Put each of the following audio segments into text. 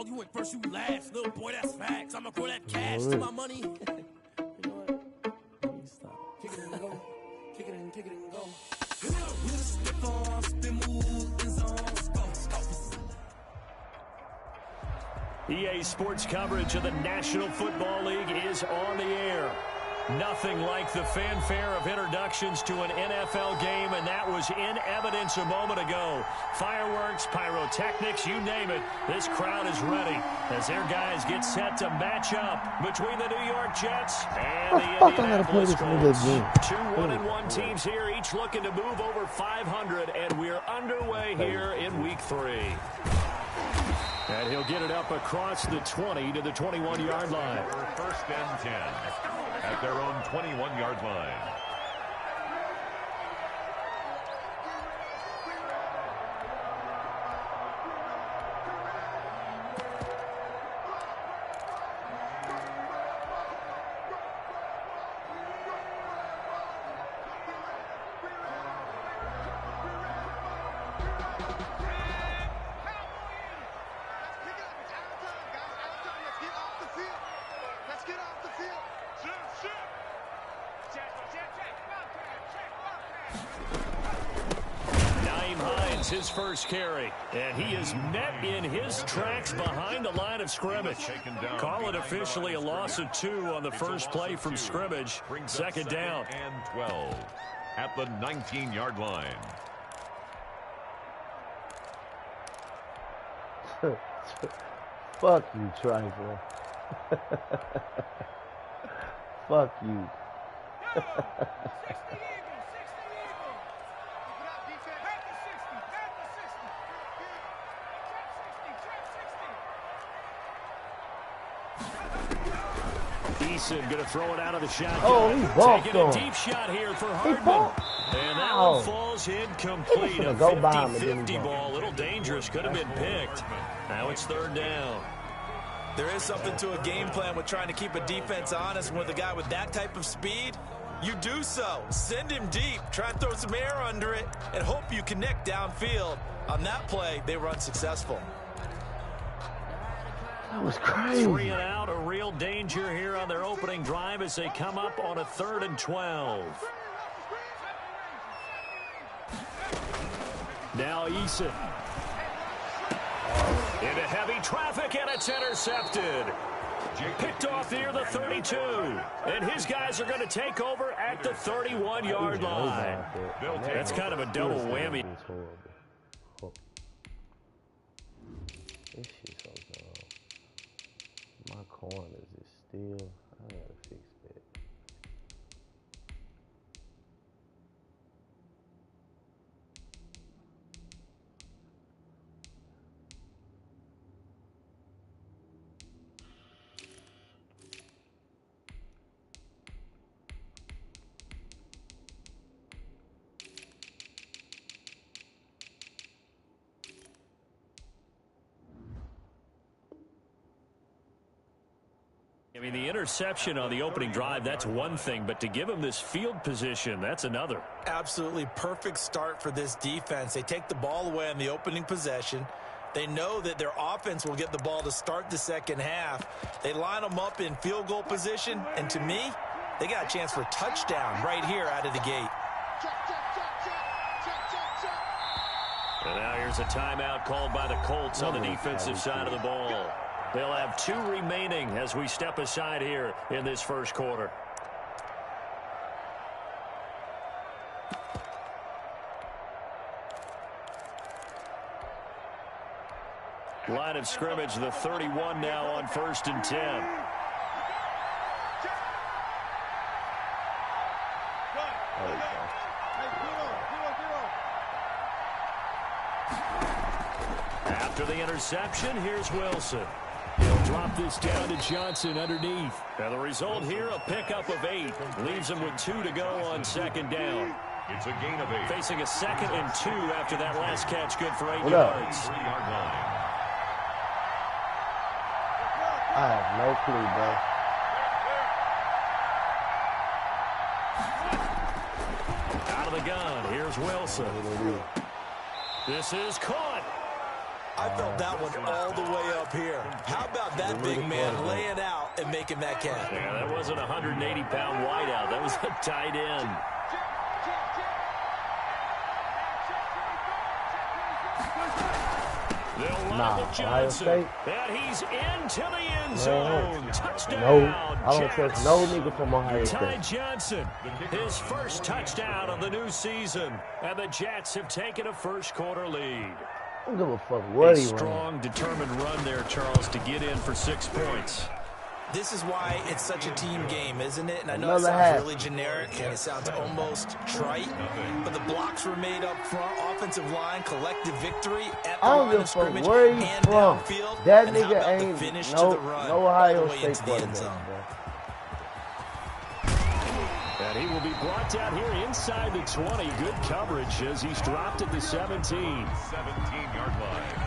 ball, you went first, you last. Little boy, that's facts. I'ma throw that cash to my money. You know what? Stop. Kick it and go. Kick it and go. EA Sports coverage of the National Football League is on the air. Nothing like the fanfare of introductions to an NFL game, and that was in evidence a moment ago. Fireworks, pyrotechnics, you name it. This crowd is ready as their guys get set to match up between the New York Jets and the Indianapolis Colts. Two 1-1 teams here, each looking to move over 500, and we're underway here in Week 3. And he'll get it up across the 20 to the 21-yard line. First and 10 at their own 21-yard line. His first carry, and he is met in his tracks behind the line of scrimmage. Call it officially a loss of 2 on the first play from scrimmage. Second down. And 12 at the 19-yard line. Fuck you, trifling. Fuck you. Going to throw it out of the shotgun. Oh, he balked taking a deep shot here for Hardman. And that one falls incomplete. A 50-50 ball. A little dangerous. Could have been picked. Now it's third down. There is something to a game plan with trying to keep a defense honest. With a guy with that type of speed, you do so. Send him deep. Try and throw some air under it and hope you connect downfield. On that play, they were unsuccessful. That was crazy. 3 and out, a real danger here on their opening drive as they come up on a 3rd and 12. Now Eason. Into heavy traffic, and it's intercepted. Picked off near the 32. And his guys are going to take over at the 31-yard line. That's kind of a double whammy. My corners is still, I gotta fix that. I mean, the interception on the opening drive, that's one thing, but to give him this field position, that's another. Absolutely perfect start for this defense. They take the ball away on the opening possession. They know that their offense will get the ball to start the second half. They line them up in field goal position, and to me, they got a chance for a touchdown right here out of the gate. And now here's a timeout called by the Colts on the defensive side of the ball. They'll have 2 remaining as we step aside here in this first quarter. Line of scrimmage, the 31 now on 1st and 10. After the interception, here's Wilson. He'll drop this down to Johnson underneath. And the result here, a pickup of 8. Leaves him with 2 to go on second down. It's a gain of 8. Facing a 2nd and 2 after that last catch, good for 8 yards. 3-yard line. I have no clue, bro. Out of the gun, here's Wilson. This is caught. I felt that one all the way up here. big man laying out and making that catch. Yeah, that wasn't a 180-pound wideout. That was a tight end. They'll line with Johnson. And he's into the end zone. Touchdown. No, I don't trust no nigga from Ohio State. Ty Johnson, his first touchdown of the new season. And the Jets have taken a first-quarter lead. I don't give a fuck what he strong, determined run there, Charles, to get in for 6 points. This is why it's such a team game, isn't it? And I know it sounds really generic and it sounds almost trite, but the blocks were made up front, offensive line, collective victory at the line of scrimmage and downfield. That nigga ain't no Ohio State quarterback. And he will be brought down here inside the 20. Good coverage as he's dropped at the 17. 17-yard line.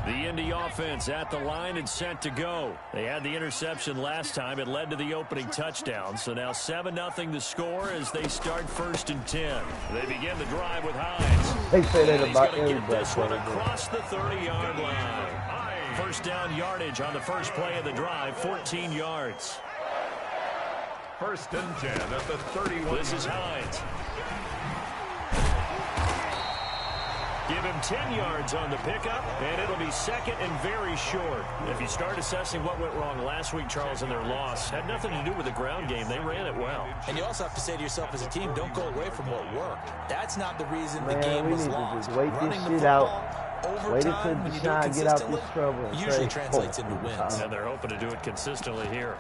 The Indy offense at the line and set to go. They had the interception last time. It led to the opening touchdown. So now 7-0 the score as they start 1st and 10. They begin the drive with Hines. They say that about everybody. He's going to get this one across the 30-yard line. First down yardage on the first play of the drive, 14 yards. 1st and 10 at the 31. This is Hines. Give him 10 yards on the pickup, and it'll be 2nd and very short. If you start assessing what went wrong last week, Charles, in their loss, had nothing to do with the ground game. They ran it well. And you also have to say to yourself as a team, don't go away from what worked. That's not the reason the game was lost. Wait this shit out. Wait until Deshaun get out this trouble. It usually translates into wins. And they're hoping to do it consistently here.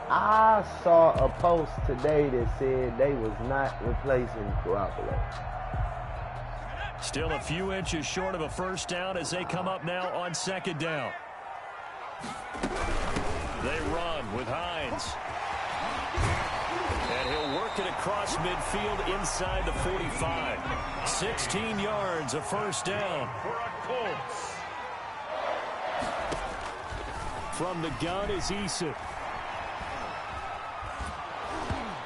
I saw a post today that said they was not replacing Garoppolo. Still a few inches short of a first down as they come up now on 2nd down. They run with Hines. And he'll work it across midfield inside the 45. 16 yards, a first down. From the gun is Eason.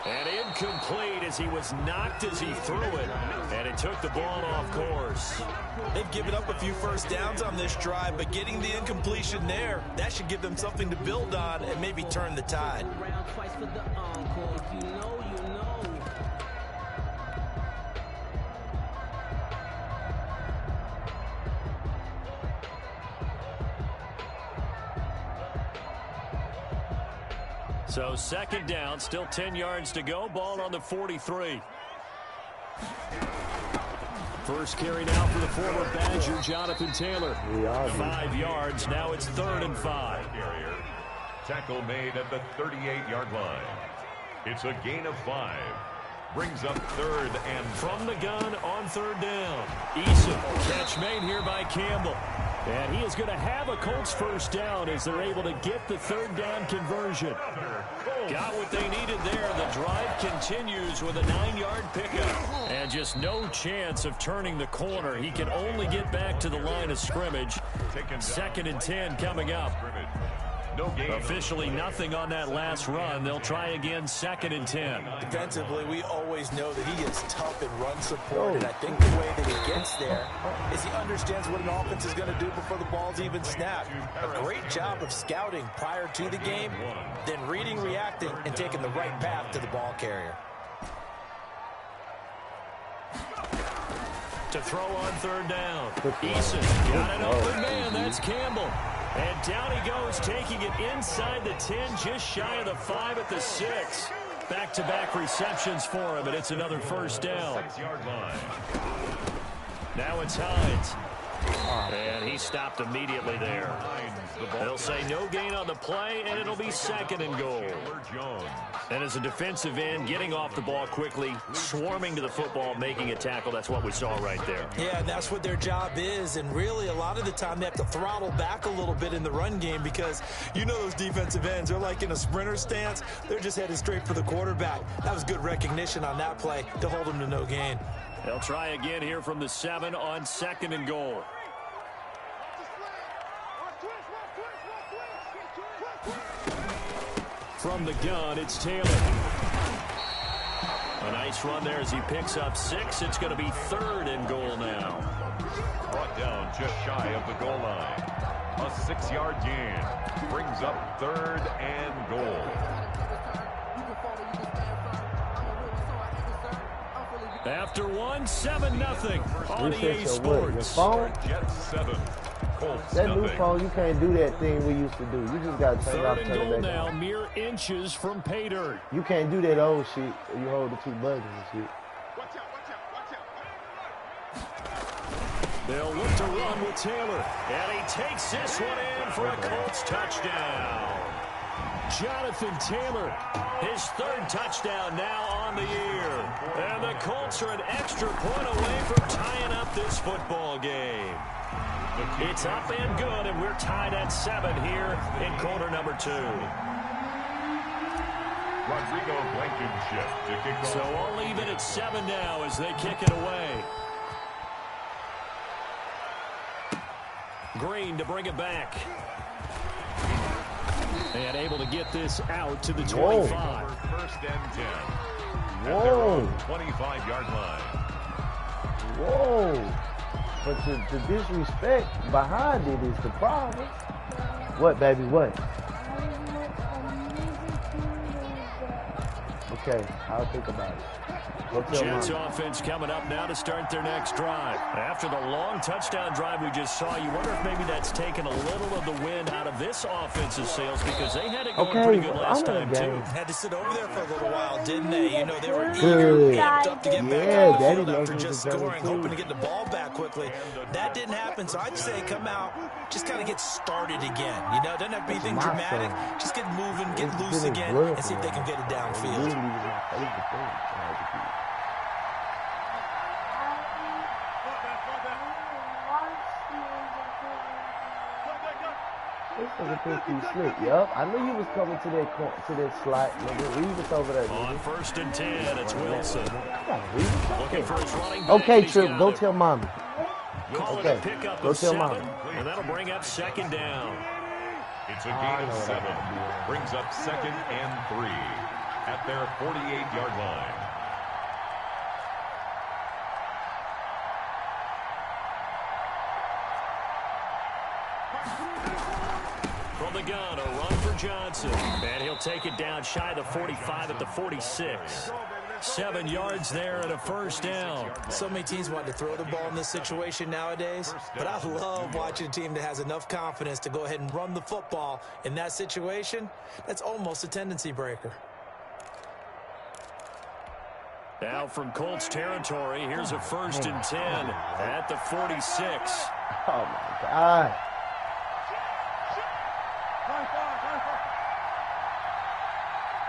And incomplete as he was knocked as he threw it. And it took the ball off course. They've given up a few first downs on this drive, but getting the incompletion there, that should give them something to build on and maybe turn the tide. So 2nd down, still 10 yards to go. Ball on the 43. First carry now for the former Badger, Jonathan Taylor. 5 yards. Now it's 3rd and 5. Tackle made at the 38-yard line. It's a gain of 5. Brings up 3rd and from the gun on 3rd down. Eason, catch made here by Campbell. And he is going to have a Colts first down as they're able to get the 3rd down conversion. Got what they needed there. The drive continues with a 9-yard pickup. And just no chance of turning the corner. He can only get back to the line of scrimmage. 2nd and 10 coming up. Officially nothing on that last run. They'll try again 2nd and 10. Defensively, we always know that he is tough in run support, and I think the way that he gets there is he understands what an offense is going to do before the ball's even snapped. A great job of scouting prior to the game, then reading, reacting, and taking the right path to the ball carrier. To throw on 3rd down. Eason got an open man. That's Campbell. And down he goes, taking it inside the 10, just shy of the 5 at the 6. Back-to-back receptions for him, and it's another first down. 6-yard line. Now it's Hines. And he stopped immediately there. They'll say no gain on the play, and it'll be 2nd and goal. And as a defensive end, getting off the ball quickly, swarming to the football, making a tackle, that's what we saw right there. Yeah, and that's what their job is. And really, a lot of the time, they have to throttle back a little bit in the run game because you know those defensive ends, they're like in a sprinter stance. They're just headed straight for the quarterback. That was good recognition on that play to hold them to no gain. They'll try again here from the 7 on 2nd and goal. from the gun, it's Taylor. A nice run there as he picks up 6. It's going to be 3rd and goal now. Brought down just shy of the goal line. A 6-yard gain brings up 3rd and goal. After 7-0 on EA Sports. Jets 7. Colts That new nothing. phone, you can't do that thing we used to do. You just got to turn it off, 3rd and turn goal it back now, on. mere inches from pay dirt. You can't do that old shit where you hold the 2 buttons and shit. They'll look to run with Taylor. And he takes this one in for a Colts touchdown. Jonathan Taylor, his 3rd touchdown now on the year. And the Colts are an extra point away from tying up this football game. It's up and good, and we're tied at 7 here in quarter number 2. Rodrigo Blankenship to kick off. So all even at 7 now as they kick it away. Green to bring it back. And able to get this out to the 25. First and 10. Whoa. At their own 25-yard line. Whoa. But the disrespect behind it is the problem. What, baby, what? Okay, I'll think about it. Go tell Jets Mama. offense coming up now to start their next drive. After the long touchdown drive we just saw, you wonder if maybe that's taken a little of the wind out of this offensive sails because they had it going pretty good last time, too. Had to sit over there for a little while, didn't they? You know, they were Good. eager, amped up to get back Yeah, on the Daddy field after knows just what he's scoring, done, hoping to too. get the ball back quickly. That didn't happen, so I'd say come out, just kind of get started again. You know, it doesn't have to be anything my dramatic. son. Just get moving, get It's loose been again, good and see if they for can get it It downfield. really was my favorite thing. I had to keep. This nigga think he's slick, yup. I knew you was coming to that slot, nigga. Revis over there, On nigga. 1st and 10, it's Wilson. Come on, Revis. Looking for his running back. Okay, He's Trip, got go it. tell mommy. Call it Okay, a pickup go of tell 7, Mama. and that'll bring up 2nd down. It's a gain of 7. Brings up 2nd and 3 at their 48-yard line. From the gun, a run for Johnson. And he'll take it down shy of the 45 at the 46. 7 yards there and a 1st down. So many teams want to throw the ball in this situation nowadays, but I love watching a team that has enough confidence to go ahead and run the football in that situation. That's almost a tendency breaker. Now from Colts territory, here's a 1st and 10 at the 46. Oh, my God.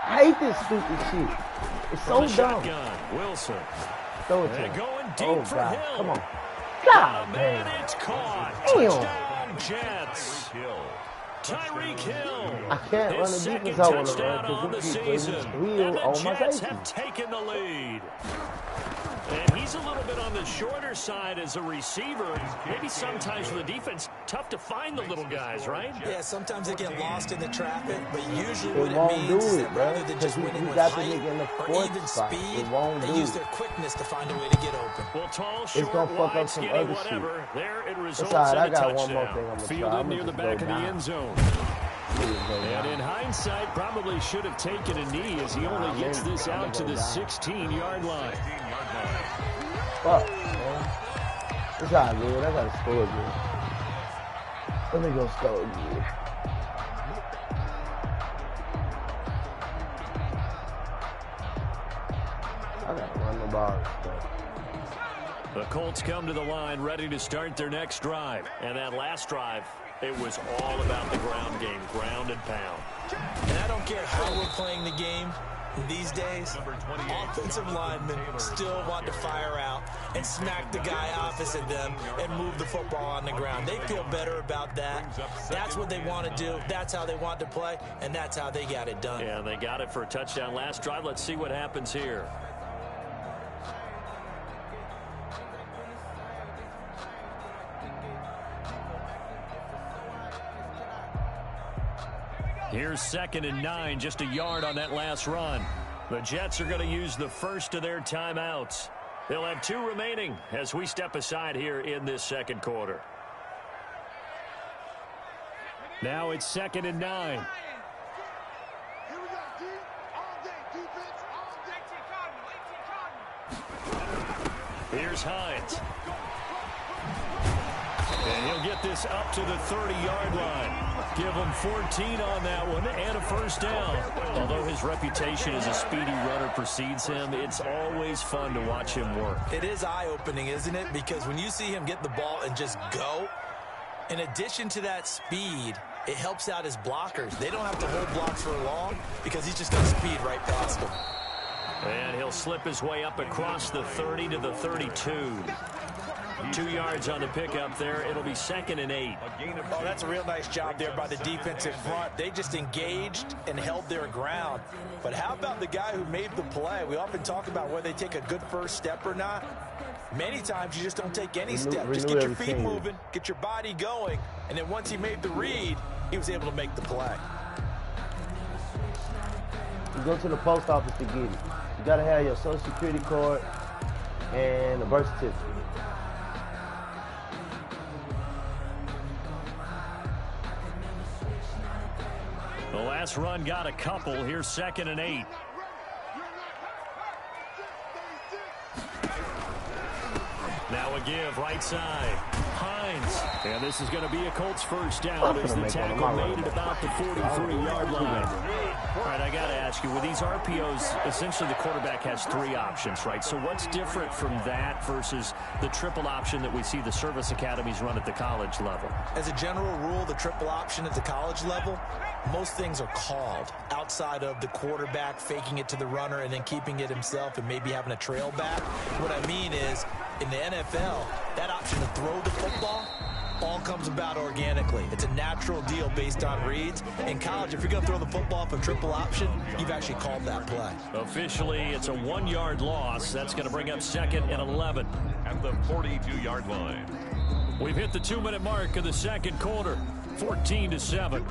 I hate this stupid shit. It's so From the dumb. shotgun, Wilson. Throw it to And him. going deep Oh, for God. Hill. Come on. Oh, God, man, man. it's caught. Damn. Touchdown, Jets. Tyreek Hill. I can't run His the second defense I want to touchdown run on the because season. he's And real the on my Jets safety. have taken the lead. And he's a little bit on the shorter side as a receiver. Maybe sometimes for the defense, tough to find the little guys, right? Yeah, sometimes they get lost in the traffic, but usually It what it won't means do is it, that bro, rather than just because winning he with got the height nigga in the or fourth even spot. speed, It won't they do use it. their quickness to find a way to get open. Well, tall, short, gonna fuck wide, up some skinny, other whatever. shit. There it results It's all right, in I a got touchdown. one more thing I'm gonna try. Fielded I'ma near the just back go of the down. end zone. And in hindsight, probably should have taken a knee as he only gets this out to the 16-yard line. Fuck, man. It's all good. I gotta score again. Let me go score again. I gotta run the ball. The Colts come to the line ready to start their next drive. And that last drive, it was all about the ground game, ground and pound. And I don't care how we're playing the game these days, offensive linemen still want to fire out and smack the guy opposite them and move the football on the ground. They feel better about that. That's what they want to do. That's how they want to play, and that's how they got it done. Yeah, they got it for a touchdown last drive. Let's see what happens here. Here's 2nd and 9, just a yard on that last run. The Jets are going to use the first of their timeouts. They'll have 2 remaining as we step aside here in this second quarter. Now it's 2nd and 9. Here's Hines. And he'll get this up to the 30-yard line. Give him 14 on that one and a first down. Although his reputation as a speedy runner precedes him, it's always fun to watch him work. It is eye-opening, isn't it? Because when you see him get the ball and just go, in addition to that speed, it helps out his blockers. They don't have to hold blocks for long because he's just going to speed right past them. And he'll slip his way up across the 30 to the 32. 2 yards on the pickup there. It'll be 2nd and 8. Oh, that's a real nice job there by the defensive front. They just engaged and held their ground. But how about the guy who made the play? We often talk about whether they take a good first step or not. Many times you just don't take any step. Just get your feet moving, get your body going, and then once he made the read, he was able to make the play. You go to the post office to get it. You got to have your Social Security card and a birth certificate. The last run got a couple. Here's 2nd and 8. Now a give, right side. Hines. And this is going to be a Colts first down as the tackle made at about the 43-yard line. All right, I got to ask you, with these RPOs, essentially the quarterback has 3 options, right? So what's different from that versus the triple option that we see the service academies run at the college level? As a general rule, the triple option at the college level, most things are called outside of the quarterback faking it to the runner and then keeping it himself and maybe having a trail back. What I mean is, in the NFL, that option to throw the football all comes about organically. It's a natural deal based on reads. In college, if you're going to throw the football off a triple option, you've actually called that play. Officially, it's a 1-yard loss. That's going to bring up 2nd and 11. At the 42-yard line. We've hit the 2-minute mark of the second quarter. 14-7.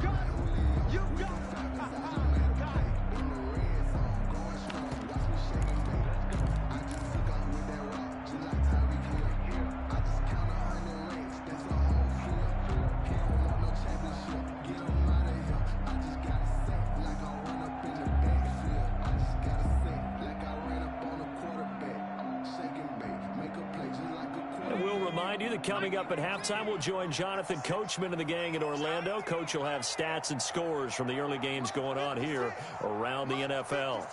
Coming up at halftime, we'll join Jonathan Coachman and the gang in Orlando. Coach will have stats and scores from the early games going on here around the NFL.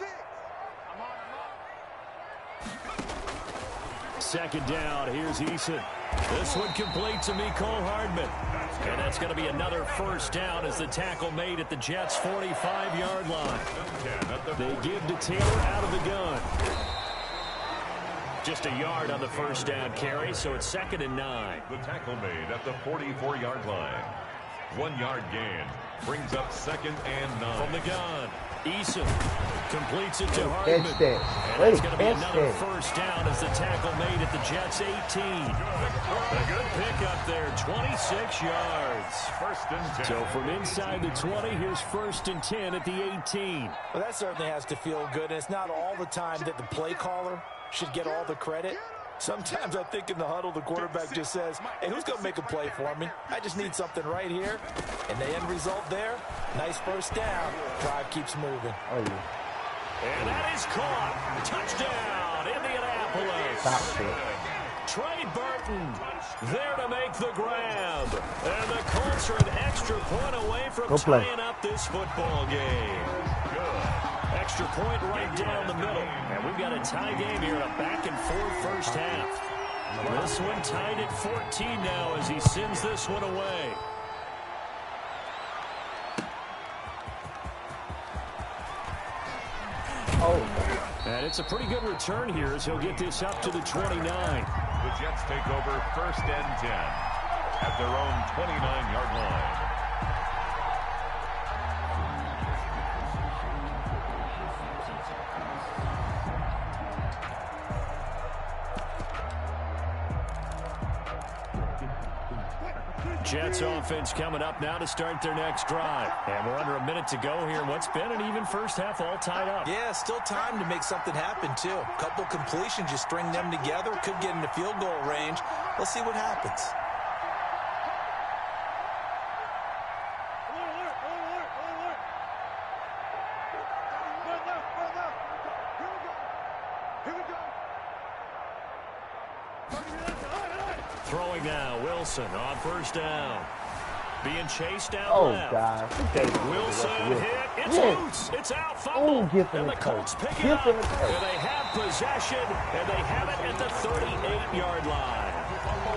2nd down. Here's Eason. This one complete to Mecole Hardman. And that's going to be another first down as the tackle made at the Jets' 45-yard line. They give to Taylor out of the gun. Just a yard on the first down carry, so it's 2nd and 9. The tackle made at the 44-yard line. 1-yard gain brings up 2nd and 9. From the gun, Eason completes it to Hardman. And it's going to be another first down as the tackle made at the Jets' 18. A good pickup there, 26 yards. 1st and 10. So from inside the 20, here's 1st and 10 at the 18. Well, that certainly has to feel good, and it's not all the time that the play caller should get all the credit. Sometimes I think in the huddle, the quarterback just says, hey, who's going to make a play for me? I just need something right here. And the end result there, nice first down. Drive keeps moving. Oh, yeah. And that is caught. Touchdown, Indianapolis. Trey Burton there to make the grab. And the Colts are an extra point away from tying up this football game. Good. Extra point right down the middle. And we've got a tie game here, a back-and-forth first half. This one tied at 14 now as he sends this one away. Oh. And it's a pretty good return here as he'll get this up to the 29. The Jets take over 1st and 10 at their own 29-yard line. Jets offense coming up now to start their next drive. And we're under a minute to go here in what's been an even first half, all tied up. Yeah, still time to make something happen, too. A couple completions, you string them together, could get into field goal range. Let's see what happens. Throwing now, Wilson on first down. Being chased out left. God. Wilson hit. It's loose. It's out. Fumble. And the Colts pick it up. And they have possession, and they have it at the 38-yard line.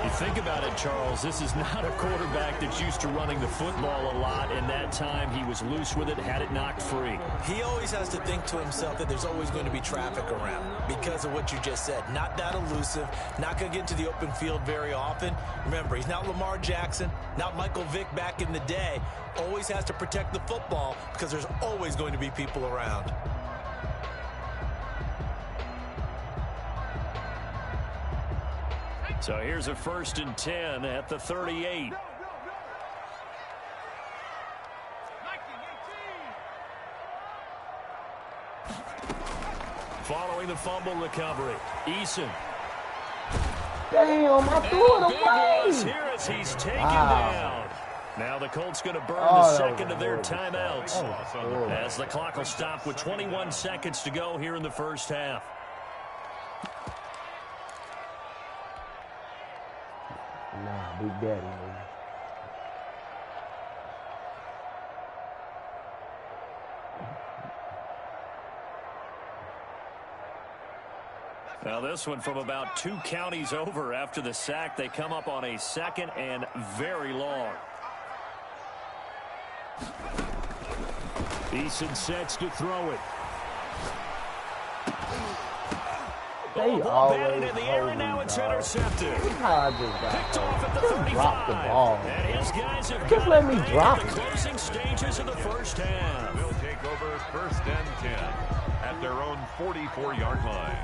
You think about it, Charles, this is not a quarterback that's used to running the football a lot, and that time he was loose with it, had it knocked free. He always has to think to himself that there's always going to be traffic around because of what you just said. Not that elusive, not going to get to the open field very often. Remember, he's not Lamar Jackson, not Michael Vick back in the day. Always has to protect the football because there's always going to be people around. So here's a 1st and 10 at the 38. Following the fumble recovery, Eason. Damn, I threw it away. Here as he's taken down. Now the Colts going to burn the second of their timeouts as the clock will stop with 21 seconds to go here in the first half. Nah, Big Daddy, man. Now this one from about 2 counties over after the sack. They come up on a 2nd and very long. Eason sets to throw it. They ball batted in the air, and now it's intercepted. Picked off at the 35. The ball. And his guys have just let me drop the closing stages of the first half. Will take over 1st and 10 at their own 44-yard line.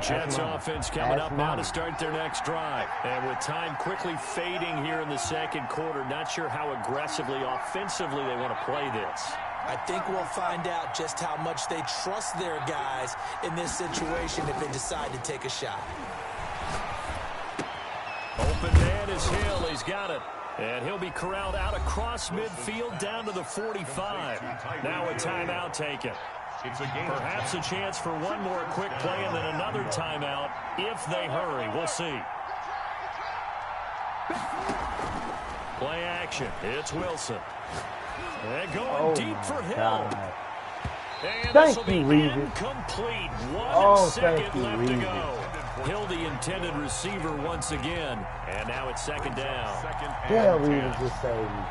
Jets offense coming up now to start their next drive. And with time quickly fading here in the second quarter, not sure how aggressively, offensively they want to play this. I think we'll find out just how much they trust their guys in this situation if they decide to take a shot. Open man is Hill. He's got it. And he'll be corralled out across midfield down to the 45. Now a timeout taken. Perhaps a chance for one more quick play and then another timeout if they hurry. We'll see. Play action. It's Wilson. And going deep for Hill. And this will be incomplete. 1 second left to go. Hill, the intended receiver once again. And now it's 2nd down. Yeah, Reeves just saved me.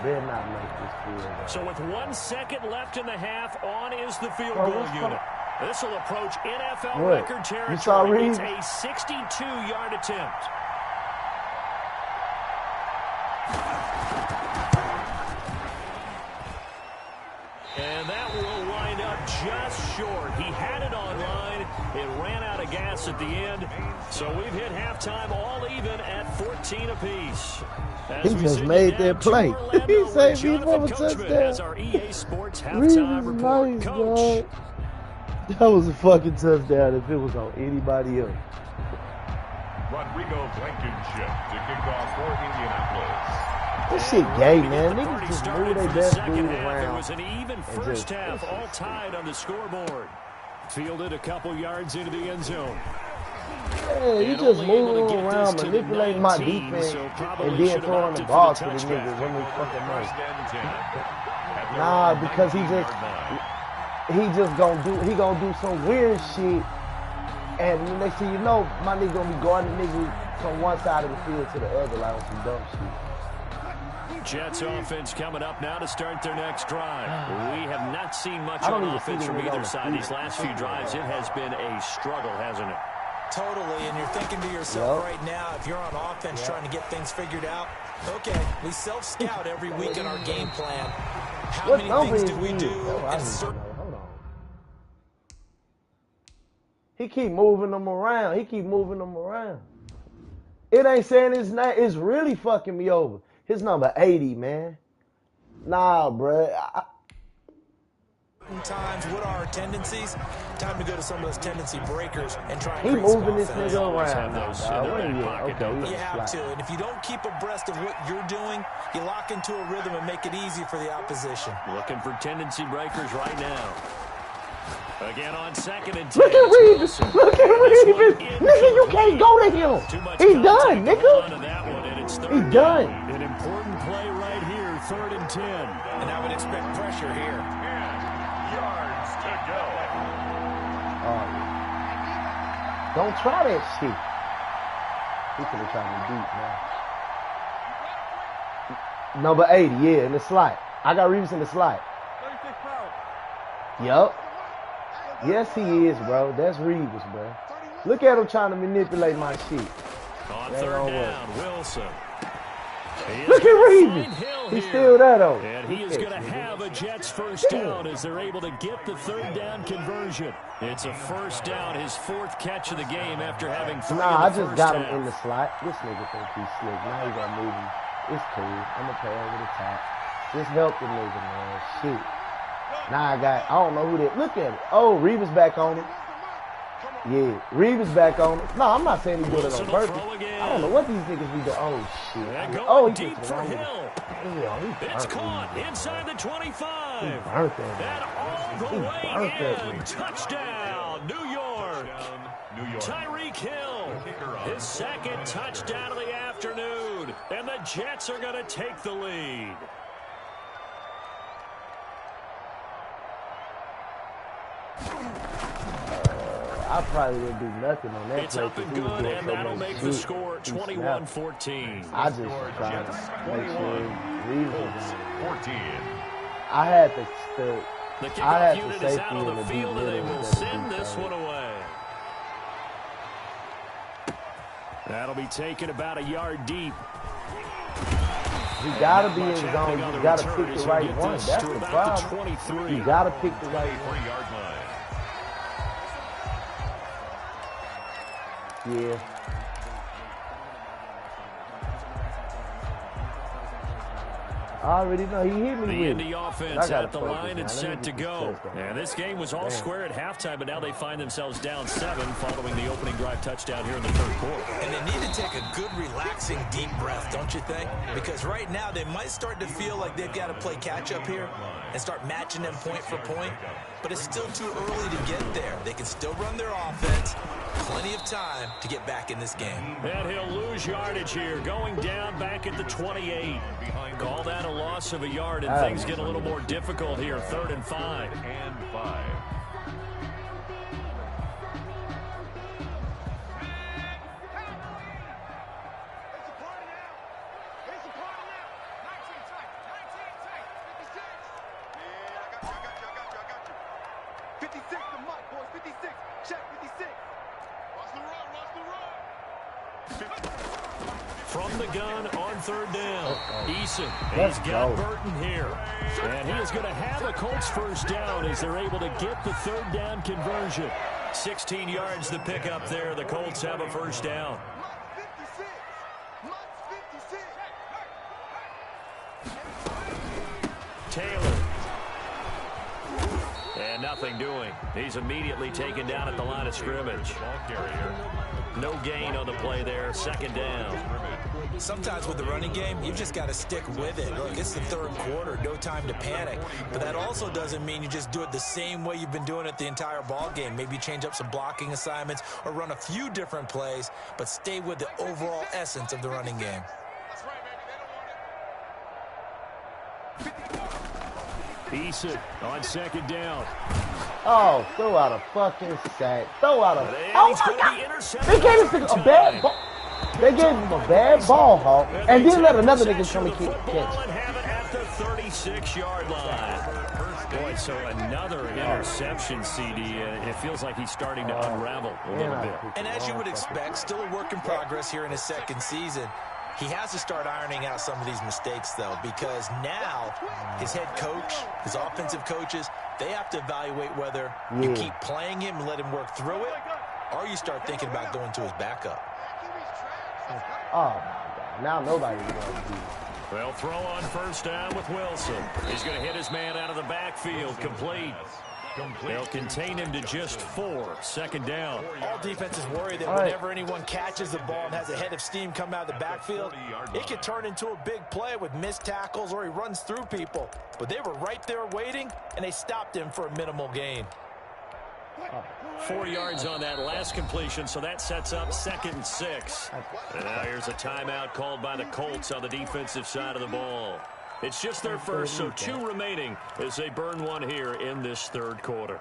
Better not make this field. So with 1 second left in the half, on is the field goal unit. This will approach NFL record territory. It's a 62-yard attempt. And that will wind up just short. He had it on line. It ran out of gas at the end. So we've hit halftime all even at 14 apiece. He just made that play. He saved me from a touchdown. As our EA Sports halftime report. Nice, Coach. That was a fucking touchdown if it was on anybody else. Rodrigo Blankenship to kick off for Indianapolis. This shit gay, man. Niggas just move their best dude around. It was an even first half, all tied on the scoreboard. Fielded a couple yards into the end zone. Yeah, you just moving around, manipulating my defense, and then throwing the ball to the nigga when we fucking know. Nah, because he gonna do some weird shit, and the next thing you know, my nigga gonna be guarding the nigga from one side of the field to the other, like on some dumb shit. Jets offense coming up now to start their next drive. We have not seen much on offense from either side these last few drives. It has been a struggle, hasn't it? Totally, and you're thinking to yourself right now, if you're on offense trying to get things figured out, okay, we self-scout every week in our game plan. How many things do we do? Hold on. He keep moving them around. It ain't saying his name. It's really fucking me over. His number 80, man. Nah, bruh. Times, what are our tendencies? Time to go to some of those tendency breakers and try and He create moving this offense. nigga around. You have to, and if you don't keep abreast of what you're doing, you lock into a rhythm and make it easy for the opposition. Looking for tendency breakers right now. Again on 2nd and 10. Look at Reeves. Nigga, you can't go to him. He done, nigga. He done. An important play right here, 3rd and 10. And I would expect pressure here. 10 yards to go. Don't try that shit. He could have tried to beat, man. Number 80, yeah, in the slot. I got Reeves in the slot. Yup. Yes, he is, bro. That's Reeves, bro. Look at him trying to manipulate my shit. On 3rd down, Wilson. Look at Reeves. He's still there, though. And he is going to have a Jets first down as they're able to get the 3rd down conversion. It's a first down, his 4th catch of the game after having 3 I just got him in the slot. This nigga think he's slick. Now he got to move him. It's cool. I'm going to pay over the top. Just help the nigga, man. Shit. Now I don't know who that. Look at it. Oh, Reeves back on it. Yeah, Reeves back on it. No, I'm not saying he did it on purpose. I don't know what these niggas be doing. Oh, shit. Oh, he deep for Hill. It's caught inside the 25. He burnt that. And all the way in. Touchdown, New York. Tyreek Hill, his 2nd touchdown of the afternoon. And the Jets are going to take the lead. I probably wouldn't do nothing on that. It's up and good, and that'll make the score 21-14. I just tried to make sure Reeves was 14. I had to the kickoff unit is out on the field, and they will send this one away. That'll be taken about a yard deep. You gotta be in zone. You gotta pick the right one. That's the problem. You gotta pick the right one. Yeah. I already know he hit me with the offense at the line and set to go. And this game was all square at halftime, but now they find themselves down 7 following the opening drive touchdown here in the 3rd quarter. And they need to take a good, relaxing, deep breath, don't you think? Because right now they might start to feel like they've got to play catch-up here and start matching them point for point. But it's still too early to get there. They can still run their offense. Plenty of time to get back in this game. And he'll lose yardage here, going down back at the 28. Call that a loss of a yard, and things get a little more difficult here. 3rd and 5. From the gun on 3rd down, Eason, he's got Burton here. And he is going to have a Colts first down as they're able to get the 3rd down conversion. 16 yards to pick up there. The Colts have a first down. Taylor. And nothing doing. He's immediately taken down at the line of scrimmage. No gain on the play there. 2nd down. Sometimes with the running game, you've just got to stick with it. Look, it's the 3rd quarter, no time to panic. But that also doesn't mean you just do it the same way you've been doing it the entire ball game. Maybe change up some blocking assignments or run a few different plays, but stay with the overall essence of the running game. Eason on 2nd down. Oh, throw out a fucking sack. Throw out a... Oh, my God. They gave him a bad ball. They gave him a bad ball, Hawk, and then let another nigga come and catch. And have it at the 36-yard line. Boy, right, so another interception, CD. It feels like he's starting to unravel a little bit. And as you would expect, still a work in progress here in his second season. He has to start ironing out some of these mistakes, though, because now his head coach, his offensive coaches, they have to evaluate whether you keep playing him and let him work through it, or you start thinking about going to his backup. Oh, my God. Now nobody's going to do it. They'll throw on first down with Wilson. He's going to hit his man out of the backfield. Complete. They'll contain him to just 4. Second down. All defenses worry that whenever anyone catches the ball and has a head of steam come out of the backfield, it can turn into a big play with missed tackles or he runs through people. But they were right there waiting, and they stopped him for a minimal gain. 4 yards on that last completion, so that sets up 2nd and 6. And now here's a timeout called by the Colts on the defensive side of the ball. It's just their first, so 2 remaining as they burn one here in this third quarter.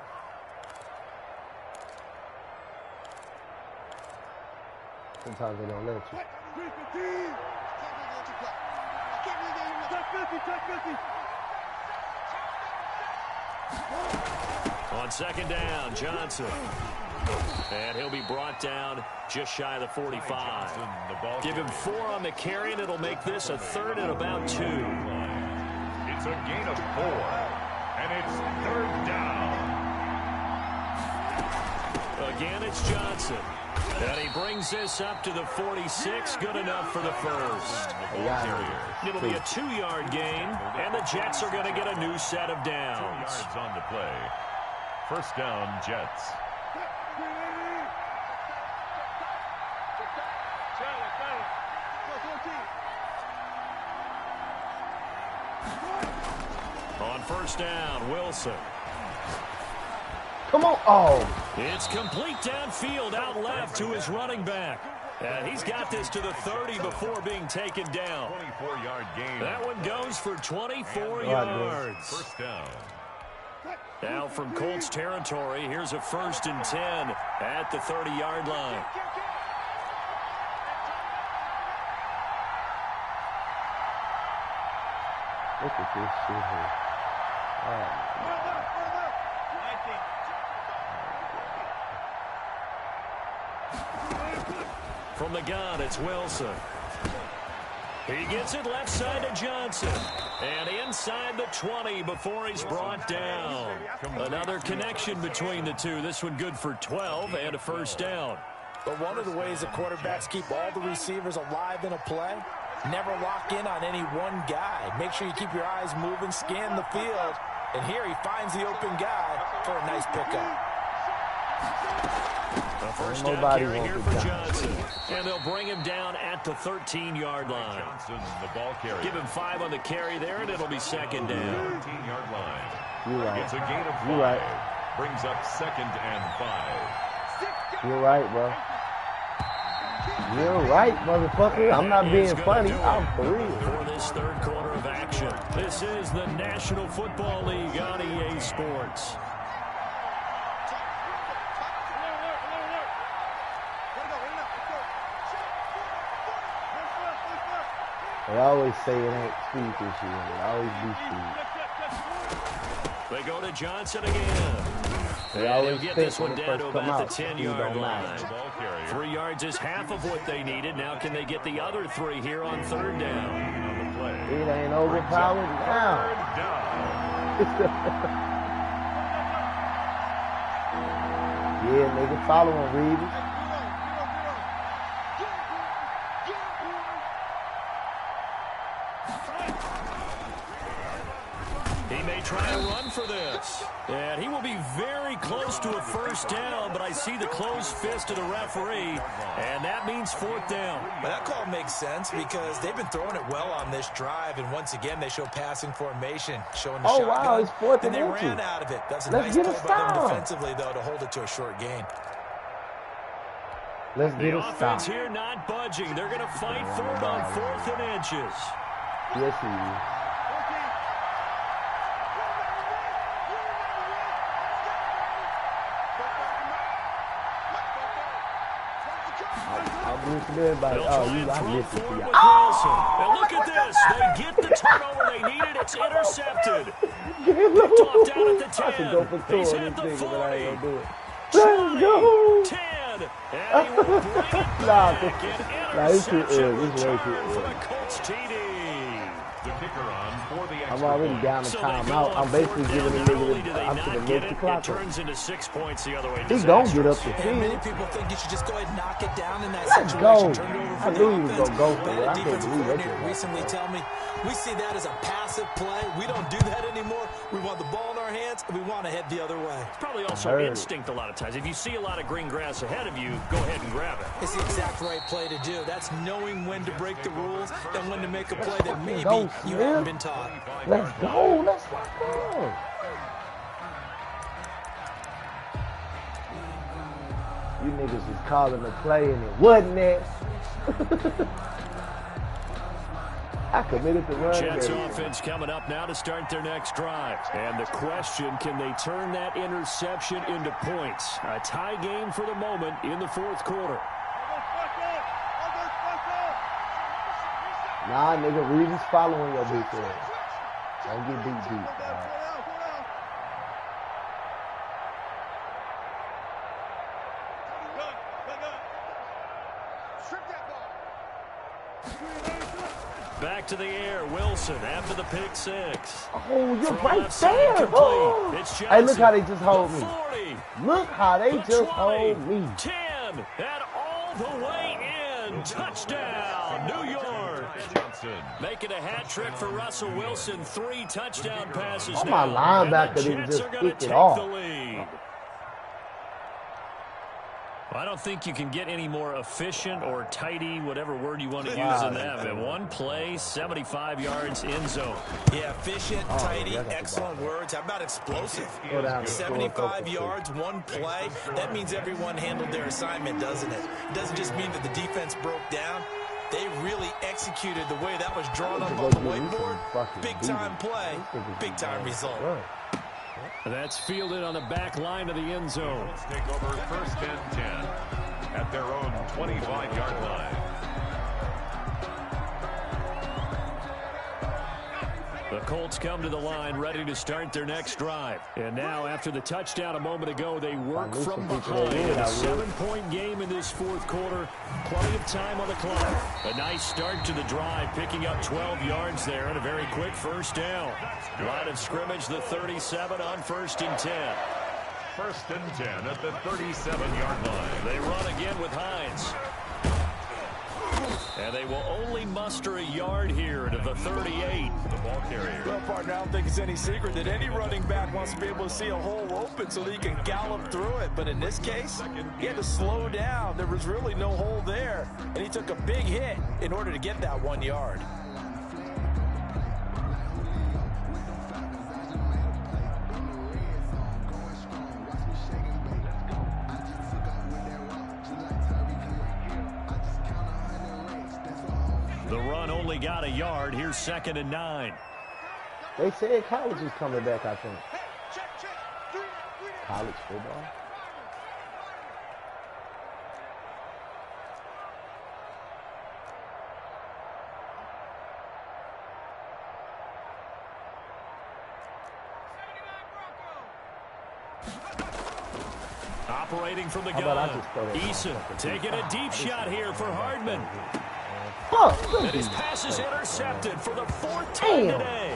Sometimes they don't let you. On second down, Johnson. And he'll be brought down just shy of the 45. Give him 4 on the carry, and it'll make this a 3rd and about 2. It's a gain of 4, and it's 3rd down. Again, it's Johnson. And he brings this up to the 46. Good enough for the first. It'll be a 2-yard gain, and the Jets are going to get a new set of downs. 2 yards on the play. First down, Jets. On first down, Wilson. Come on. Oh. It's complete downfield out left to his running back. And he's got this to the 30 before being taken down. 24-yard gain. That one goes for 24 yards. First down. Now from Colts territory, here's a 1st and 10 at the 30-yard line. Look at this shit here. From the gun, it's Wilson. He gets it left side to Johnson. And inside the 20 before he's brought down. Another connection between the two. This one good for 12 and a first down. But one of the ways the quarterbacks keep all the receivers alive in a play, never lock in on any one guy. Make sure you keep your eyes moving, scan the field. And here he finds the open guy for a nice pickup. The first down carry here for Johnson. And they'll bring him down at the 13-yard line. Johnson, the ball carrier. Give him 5 on the carry there, and it'll be second down. 13-yard line. You're right. It's a gain of 5. You're right. Brings up 2nd and 5. You're right, bro. You're right, motherfucker. I'm not being funny. I'm for real. For this third quarter of action, this is the National Football League on EA Sports. They always say it ain't speed this year. It always be speed. They go to Johnson again. They and always he'll get think this when one it down first to come about out, the speed 10-yard don't line. matter. 3 yards is half of what they needed. Now can they get the other 3 here on third down? It ain't overpowered now. Yeah, nigga, follow him, Reeves. Try to run for this. And he will be very close to a first down, but I see the closed fist of the referee, and that means 4th down. Well, that call makes sense because they've been throwing it well on this drive, and once again, they show passing formation, showing the shotgun. Wow, it's 4th and they inches. ran out of it. That's a Let's nice get play a by them stop. defensively, though, to hold it to a short gain. Let's get the a stop. offense here not budging. They're going to fight for it on 4th and inches. Yes, he is. Everybody, oh, you, I listen to you. And look at this. They get the turnover they needed. It's intercepted. Picked off down at the 10. I should go for 2 He's on at this the thing, but I ain't 40. gonna do it. 20, Let's go. 10. And he will bring it back. Nah, it's too early. It's way too For the early. Colts TD. The kicker on for the extra I'm already point. down the So timeout. I'm basically giving the nigga I'm gonna milk the clock it up. turns into 6 points the other way. He gon' get up the And many field. people think you should just go ahead and knock it down in that Let's situation. go. Turn it over I for knew the he was offense. gonna go for But it. a I can't defensive believe that coordinator shit. recently tell me we see that as a passive play. We don't do that anymore. We want the ball in our hands, and we want to head the other way. It's probably also instinct a lot of times. If you see a lot of green grass ahead of you, go ahead and grab it. It's the exact right play to do. That's knowing when to break the rules and when to make a play that maybe Go, you Smith. haven't been taught. Let's go. Let's go. You niggas was calling the play and it wasn't it. I committed to run. Jets offense coming up now to start their next drive. And the question, can they turn that interception into points? A tie game for the moment in the fourth quarter. Nah, nigga, Reeves following your bitch ass. Don't get deep, dog. Back to the air, Wilson after the pick six. Oh, you're From right left side, there. complete. Oh. It's Hey, look how they Johnson. just hold The me. 40, Look how they the just 20, hold me. 10, and all the way in. Touchdown, New York. Johnson. Making a hat trick for Russell Wilson. 3 touchdown passes Oh, now. my linebacker And the didn't Jets just are going to kick it take off. the lead. Well, I don't think you can get any more efficient or tidy, whatever word you want to use in that. But one play, 75 yards in zone. Yeah, efficient, tidy, excellent words. How about explosive? Go down, 75 yards, one play. That means everyone handled their assignment, doesn't it? It doesn't just mean that the defense broke down. They really executed the way that was drawn up on the whiteboard. Big time play, big time result. That's fielded on the back line of the end zone. Let's take over first and 10 at their own 25-yard line. The Colts come to the line ready to start their next drive. And now, after the touchdown a moment ago, they work from behind. A 7-point game in this fourth quarter. Plenty of time on the clock. A nice start to the drive, picking up 12 yards there and a very quick first down. Line of scrimmage, the 37 on 1st and 10. First and 10 at the 37-yard line. They run again with Hines. And they will only muster a yard here to the 38. The ball carrier. Well, partner, I don't think it's any secret that any running back wants to be able to see a hole open so that he can gallop through it. But in this case, he had to slow down. There was really no hole there. And he took a big hit in order to get that 1 yard. The run only got a yard. Here's 2nd and 9. They said college is coming back, I think. College football? Operating from the How about I gun. just throw that Eason taking a deep shot here for Hardman. Fuck! And his pass is intercepted for the 4th time Damn. today.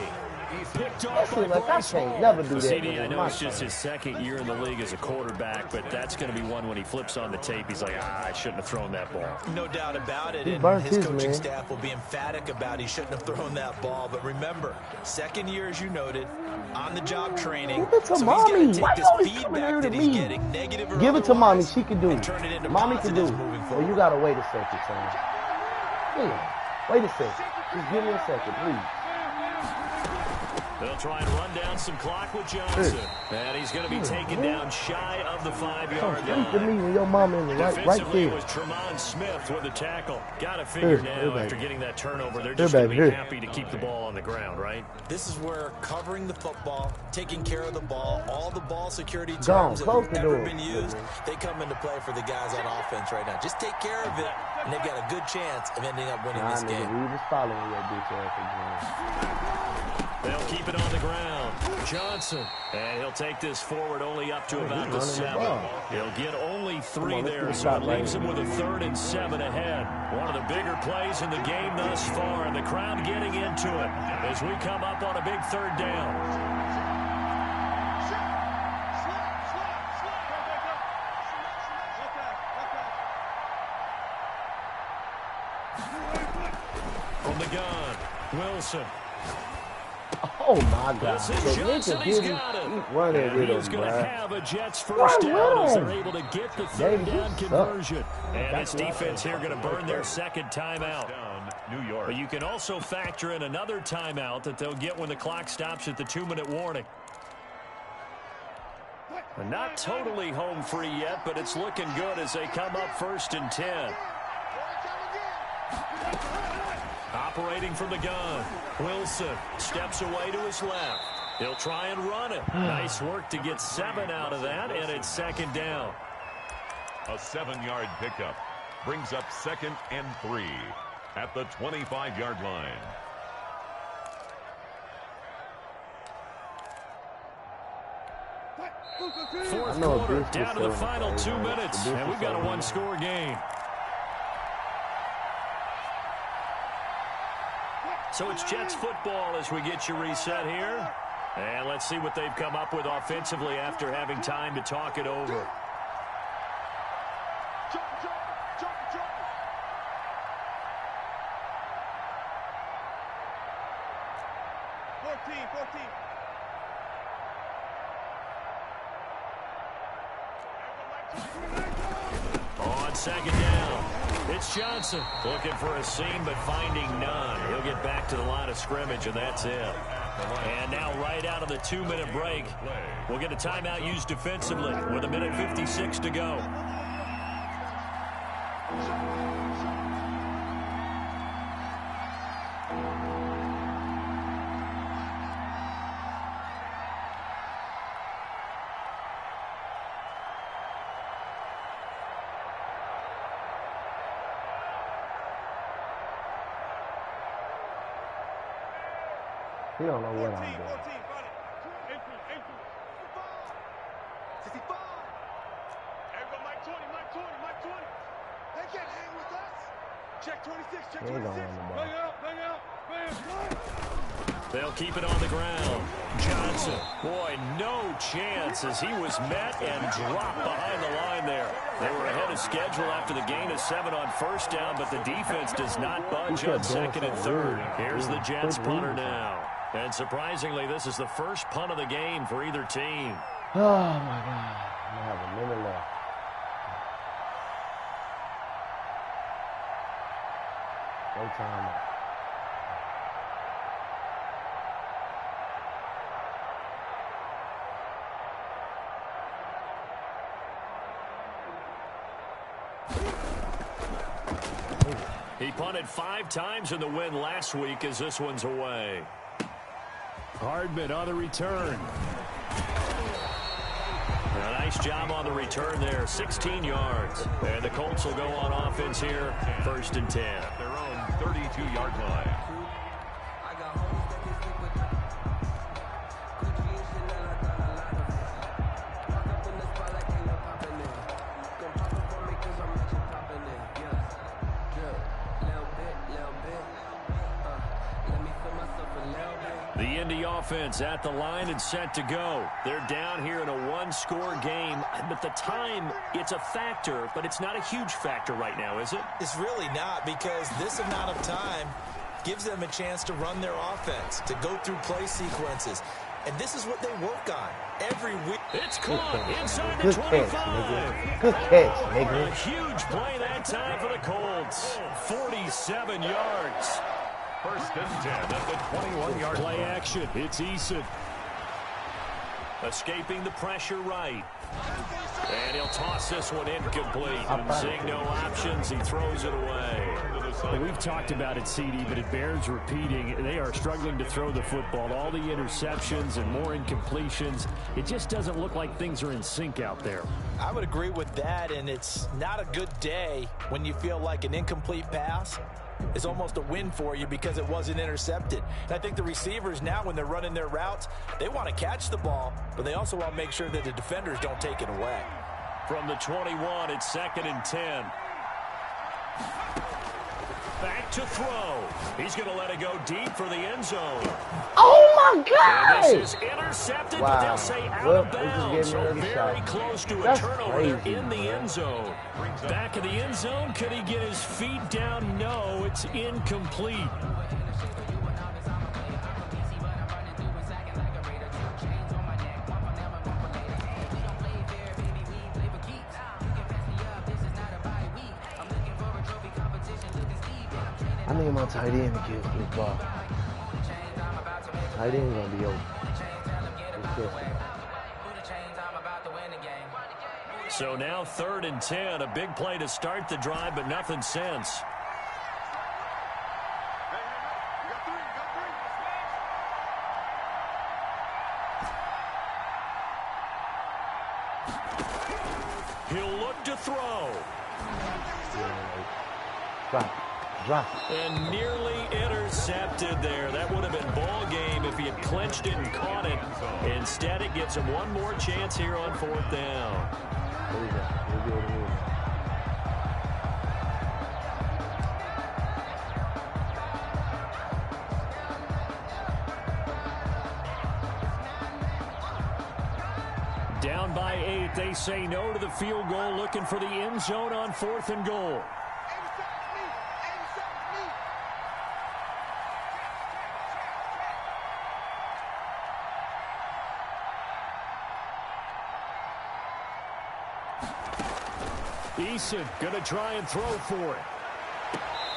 Picked That off by seems like I Bryce can't Hall. never do that. CD, I with know my it's just son. his 2nd year in the league as a quarterback, but that's going to be one when he flips on the tape. He's like, I shouldn't have thrown that ball. No doubt about it. He And burnt his his, coaching man. staff will be emphatic about he shouldn't have thrown that ball. But remember, 2nd year, as you noted, on-the-job training. Give it to so mommy. he's Why got to you take this always coming here feedback to that he's me? getting, negative or Give it to mommy. otherwise, She can do and it. turn it into Mommy can do positives it. moving Well, forward. you gotta wait a second, son. Yeah. Wait a second. Just give me a second, please. They'll try and run down some clock with Johnson. And he's going to be taken down shy of the 5-yard line. To me when your mom in the right Defensively, there. it was Tremont Smith with the tackle. Got to figure now after getting that turnover, they're just going to be happy to keep the ball on the ground, right? This is where covering the football, taking care of the ball, all the ball security terms that have ever been used, they come into play for the guys on offense right now. Just take care of it, and they've got a good chance of ending up winning this game. We just following your bitch ass. They'll keep it on the ground. Johnson. And he'll take this forward only up to about the 7. He'll get only 3 there, so it leaves him with a 3rd and 7 ahead. One of the bigger plays in the game thus far, and the crowd getting into it as we come up on a big 3rd down. From the gun, Wilson. Oh my God! Johnson, he's got it. And he's going to have a Jets first down as they're able to get the 3rd down conversion. And this defense here going to burn their 2nd timeout. New York. But you can also factor in another timeout that they'll get when the clock stops at the 2-minute warning. And not totally home free yet, but it's looking good as they come up 1st and 10. Operating from the gun, Wilson steps away to his left. He'll try and run it. Nice work to get 7 out of that, and it's 2nd down. A 7-yard pickup brings up 2nd and 3 at the 25-yard line. Fourth quarter, down to the final 2 minutes, and we've got a 1-score game. So it's Jets football as we get you reset here. And let's see what they've come up with offensively after having time to talk it over. On 2nd down, it's Johnson looking for a seam but finding none. He'll get back to the line of scrimmage, and that's it. And now right out of the 2-minute break, we'll get a timeout used defensively with 1:56 to go. He don't know what I'm doing. They'll keep it on the ground. Johnson, boy, no chance as he was met and dropped behind the line there. They were ahead of schedule after the gain of 7 on 1st down, but the defense does not budge on 2nd and 3rd. Here's the Jets punter now. And surprisingly, this is the first punt of the game for either team. Oh, my God. I have a minute left. No time. He punted 5 times in the win last week as this one's away. Hardman on the return. A nice job on the return there, 16 yards. And the Colts will go on offense here, 1st and 10. At their own 32-yard line. Offense at the line and set to go. They're down here in a 1-score game, but the time, it's a factor, but it's not a huge factor right now, is it? It's really not, because this amount of time gives them a chance to run their offense, to go through play sequences. And this is what they work on every week. It's caught inside the 25. Good catch, nigga. A huge play that time for the Colts. 47 yards. First and 10 at the 21-yard line. Play action. It's Eason. Escaping the pressure right. And he'll toss this one incomplete. Seeing no options, he throws it away. Well, we've talked about it, CD, but it bears repeating. They are struggling to throw the football. All the interceptions and more incompletions. It just doesn't look like things are in sync out there. I would agree with that, and it's not a good day when you feel like an incomplete pass is almost a win for you because it wasn't intercepted. And I think the receivers now, when they're running their routes, they want to catch the ball, but they also want to make sure that the defenders don't take it away. From the 21, it's 2nd and 10. Back to throw. He's going to let it go deep for the end zone. Oh, my God! And this is intercepted, but they'll say out of bounds. So very close to a turnover in the end zone. Back of the end zone, could he get his feet down? No, it's incomplete. I need my tight end to get this ball. Tight end gonna be open. So now 3rd and 10, a big play to start the drive, but nothing since. He'll look to throw. Drop. And nearly intercepted there. That would have been ball game if he had clinched it and caught it. Instead, it gets him one more chance here on 4th down. There we go. Down by 8, they say no to the field goal, looking for the end zone on 4th and goal. Eason going to try and throw for it.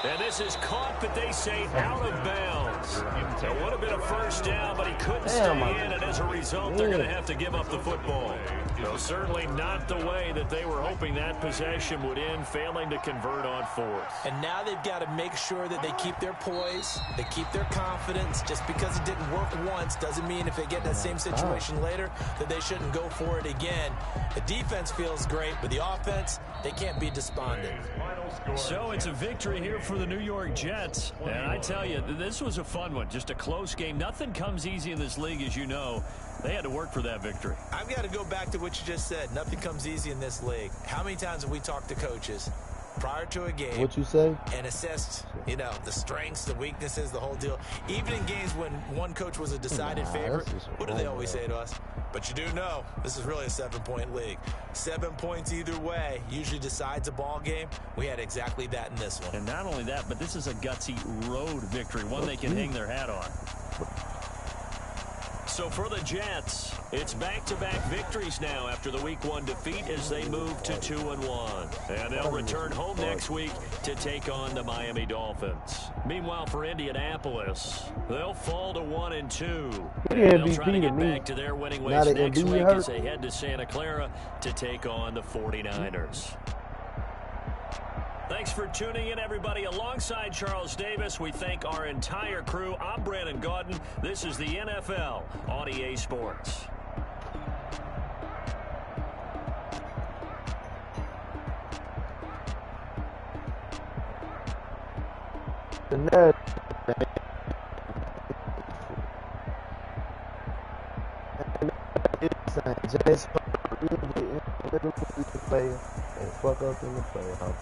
And this is caught, but they say out of bounds. It would have been a first down, but he couldn't stay in, and as a result, they're going to have to give up the football. So certainly not the way that they were hoping that possession would end, failing to convert on 4th. And now they've got to make sure that they keep their poise, they keep their confidence. Just because it didn't work once doesn't mean if they get in that same situation later that they shouldn't go for it again. The defense feels great, but the offense, they can't be despondent. So it's a victory here for the New York Jets. And I tell you, this was a fun one, just a close game. Nothing comes easy in this league, as you know. They had to work for that victory. I've got to go back to what you just said. Nothing comes easy in this league. How many times have we talked to coaches prior to a game? What you say? And assessed, the strengths, the weaknesses, the whole deal. Even in games when one coach was a decided favorite, what do they always say to us? But you do know this is really a 7-point league. 7 points either way usually decides a ball game. We had exactly that in this one. And not only that, but this is a gutsy road victory, one they can hang their hat on. So for the Jets, it's back-to-back victories now after the Week 1 defeat as they move to 2-1. And they'll return home next week to take on the Miami Dolphins. Meanwhile, for Indianapolis, they'll fall to 1-2. And they'll try to get back to their winning ways next week as they head to Santa Clara to take on the 49ers. Thanks for tuning in, everybody. Alongside Charles Davis, we thank our entire crew. I'm Brandon Gaudin. This is the NFL on EA Sports. Just play and fuck up in the playoffs.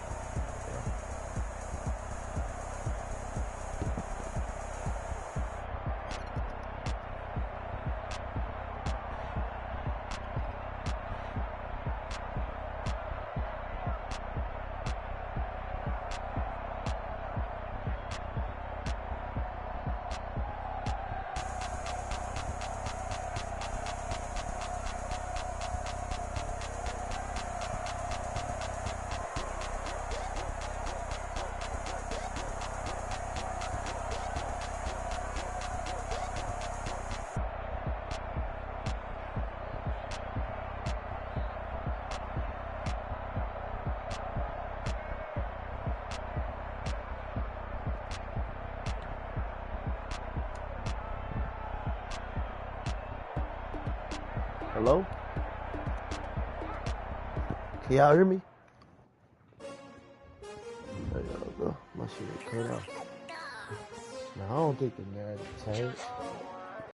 Hello? Can y'all hear me? There y'all go. My shit cut off. No, I don't think the narrative changed.